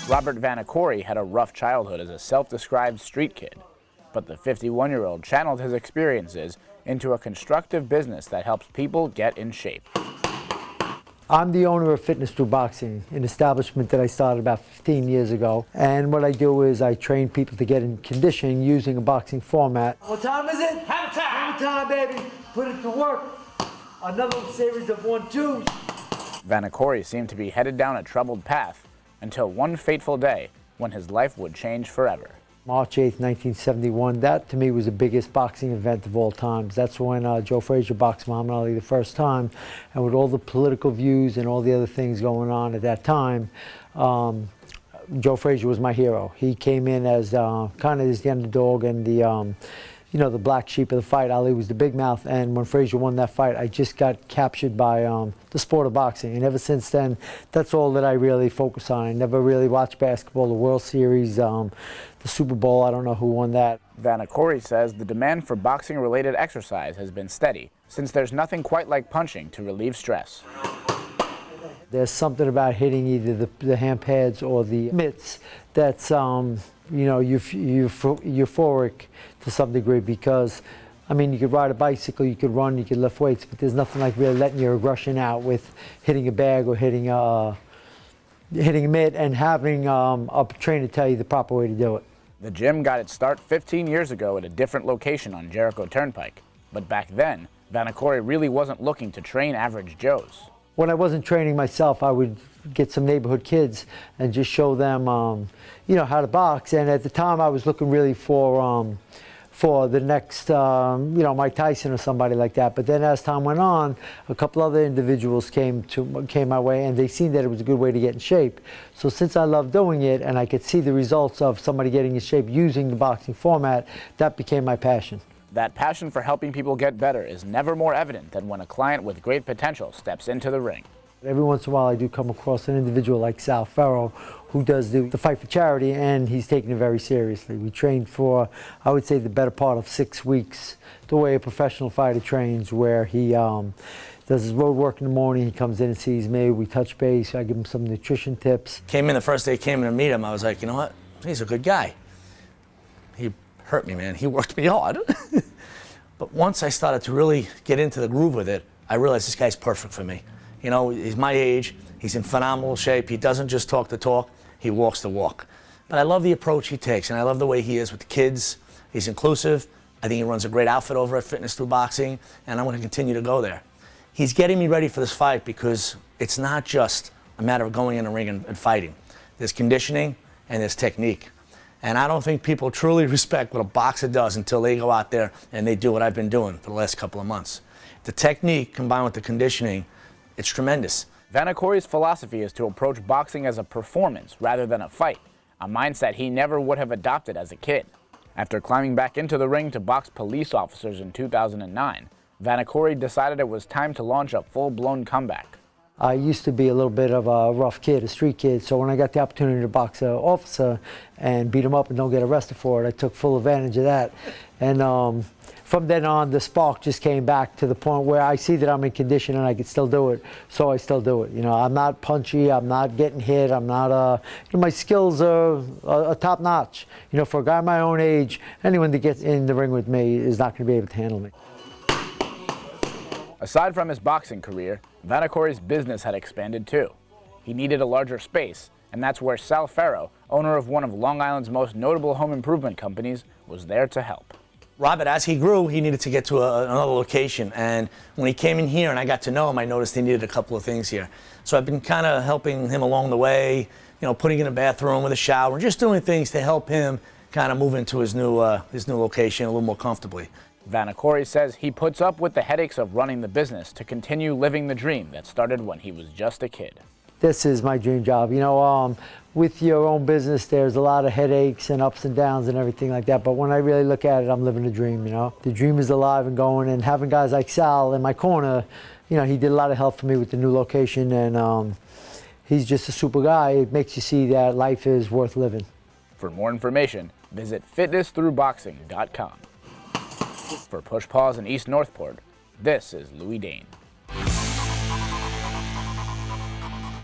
Robert Vanacore had a rough childhood as a self-described street kid, but the 51-year-old channeled his experiences into a constructive business that helps people get in shape. I'm the owner of Fitness Through Boxing, an establishment that I started about 15 years ago. And what I do is I train people to get in condition using a boxing format. What time is it? Have time! Have time, baby! Put it to work. Another series of 1-2s. Vanacore seemed to be headed down a troubled path until one fateful day when his life would change forever. March 8th, 1971, that to me was the biggest boxing event of all times. That's when Joe Frazier boxed Muhammad Ali the first time, and with all the political views and all the other things going on at that time, Joe Frazier was my hero. He came in as kind of as the underdog and the you know, the black sheep of the fight. Ali was the big mouth, and when Frazier won that fight, I just got captured by the sport of boxing. And ever since then, that's all that I really focus on. I never really watched basketball, the World Series, the Super Bowl. I don't know who won that. Vanacore says the demand for boxing-related exercise has been steady, since there's nothing quite like punching to relieve stress. There's something about hitting either the hand pads or the mitts that's you know, euphoric to some degree, because I mean, you could ride a bicycle, you could run, you could lift weights, but there's nothing like really letting your aggression out with hitting a bag or hitting a mitt and having a trainer tell you the proper way to do it. The gym got its start 15 years ago at a different location on Jericho Turnpike, but back then, Vanacore really wasn't looking to train average Joes. When I wasn't training myself, I would get some neighborhood kids and just show them, you know, how to box. And at the time, I was looking really for the next, you know, Mike Tyson or somebody like that. But then as time went on, a couple other individuals came my way, and they seen that it was a good way to get in shape. So since I love doing it, and I could see the results of somebody getting in shape using the boxing format, that became my passion. That passion for helping people get better is never more evident than when a client with great potential steps into the ring. Every once in a while I do come across an individual like Sal Ferro who does the fight for charity, and he's taking it very seriously. We trained for, I would say, the better part of 6 weeks, the way a professional fighter trains, where he does his road work in the morning, he comes in and sees me, we touch base, I give him some nutrition tips. Came in the first day, came in to meet him, I was like, you know what, he's a good guy. He hurt me, man. He worked me hard. But once I started to really get into the groove with it, I realized this guy's perfect for me. You know, he's my age, he's in phenomenal shape, he doesn't just talk the talk, he walks the walk. But I love the approach he takes, and I love the way he is with the kids. He's inclusive. I think he runs a great outfit over at Fitness Through Boxing, and I want to continue to go there. He's getting me ready for this fight because it's not just a matter of going in the ring and fighting. There's conditioning and there's technique. And I don't think people truly respect what a boxer does until they go out there and they do what I've been doing for the last couple of months. The technique combined with the conditioning, it's tremendous. Vanacore's philosophy is to approach boxing as a performance rather than a fight, a mindset he never would have adopted as a kid. After climbing back into the ring to box police officers in 2009, Vanacore decided it was time to launch a full-blown comeback. I used to be a little bit of a rough kid, a street kid, so when I got the opportunity to box an officer and beat him up and don't get arrested for it, I took full advantage of that. And from then on, the spark just came back to the point where I see that I'm in condition and I can still do it, so I still do it. You know, I'm not punchy, I'm not getting hit, I'm not, you know, my skills are top notch. You know, for a guy my own age, anyone that gets in the ring with me is not going to be able to handle me. Aside from his boxing career, Vanacore's business had expanded too. He needed a larger space, and that's where Sal Ferro, owner of one of Long Island's most notable home improvement companies, was there to help. Robert, as he grew, he needed to get to another location, and when he came in here and I got to know him, I noticed he needed a couple of things here. So I've been kind of helping him along the way, you know, putting in a bathroom with a shower, just doing things to help him kind of move into his new location a little more comfortably. Vanacore says he puts up with the headaches of running the business to continue living the dream that started when he was just a kid. This is my dream job. You know, with your own business, there's a lot of headaches and ups and downs and everything like that. But when I really look at it, I'm living the dream, you know. The dream is alive and going, and having guys like Sal in my corner, you know, he did a lot of help for me with the new location, and he's just a super guy. It makes you see that life is worth living. For more information, visit fitnessthroughboxing.com. For Push Pause in East Northport, this is Louis Dane.